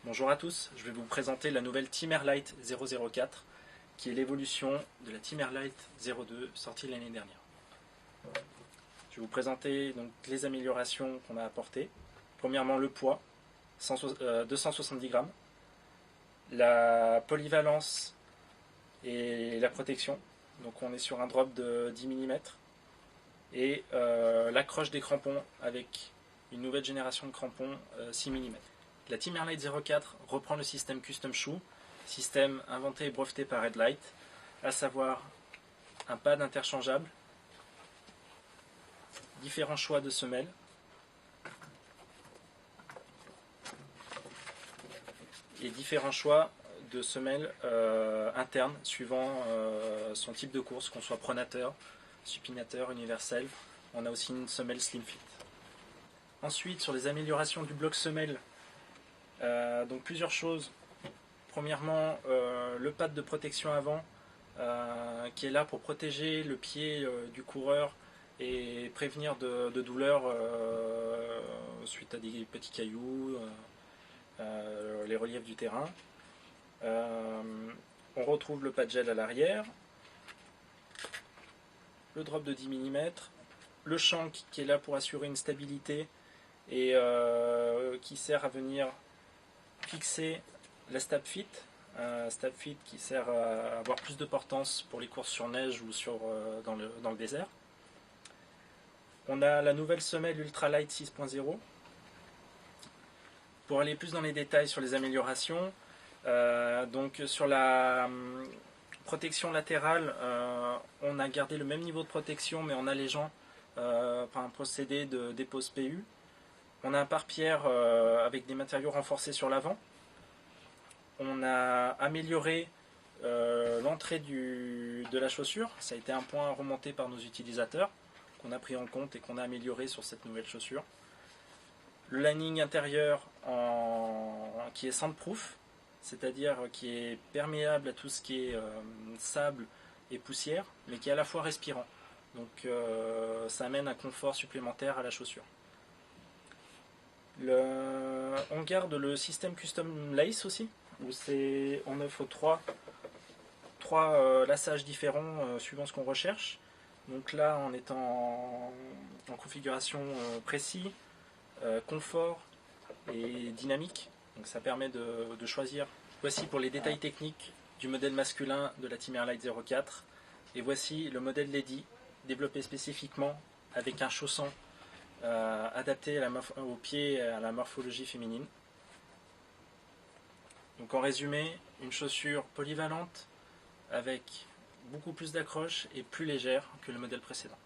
Bonjour à tous, je vais vous présenter la nouvelle Team Airlight 004 qui est l'évolution de la Team Airlight 02 sortie l'année dernière. Je vais vous présenter donc les améliorations qu'on a apportées. Premièrement le poids, 270 grammes, la polyvalence et la protection, donc on est sur un drop de 10 mm, et l'accroche des crampons avec une nouvelle génération de crampons 6 mm. La Team Airlight 04 reprend le système Custom Shoe, système inventé et breveté par Headlight, à savoir un pad interchangeable, différents choix de semelles, et différents choix de semelles internes suivant son type de course, qu'on soit pronateur, supinateur, universel. On a aussi une semelle slim fit. Ensuite, sur les améliorations du bloc semelle, donc plusieurs choses. Premièrement, le pad de protection avant qui est là pour protéger le pied du coureur et prévenir de douleurs suite à des petits cailloux, les reliefs du terrain. On retrouve le pad gel à l'arrière, le drop de 10 mm, le shank qui est là pour assurer une stabilité et qui sert à venir fixer la stab fit, qui sert à avoir plus de portance pour les courses sur neige ou dans le désert. On a la nouvelle semelle Ultralight 6.0. Pour aller plus dans les détails sur les améliorations, donc sur la protection latérale, on a gardé le même niveau de protection mais en allégeant par un procédé de dépose PU. On a un pare-pierre avec des matériaux renforcés sur l'avant. On a amélioré l'entrée de la chaussure. Ça a été un point remonté par nos utilisateurs, qu'on a pris en compte et qu'on a amélioré sur cette nouvelle chaussure. Le lining intérieur qui est sandproof, c'est-à-dire qui est perméable à tout ce qui est sable et poussière, mais qui est à la fois respirant. Donc ça amène un confort supplémentaire à la chaussure. On garde le système Custom Lace aussi, où on offre trois lassages différents suivant ce qu'on recherche. Donc là on est en configuration précis, confort et dynamique. Donc ça permet de choisir. Voici pour les détails techniques du modèle masculin de la Team Airlight 04. Et voici le modèle Lady, développé spécifiquement avec un chausson adapté aux pieds et à la morphologie féminine. Donc en résumé, une chaussure polyvalente avec beaucoup plus d'accroche et plus légère que le modèle précédent.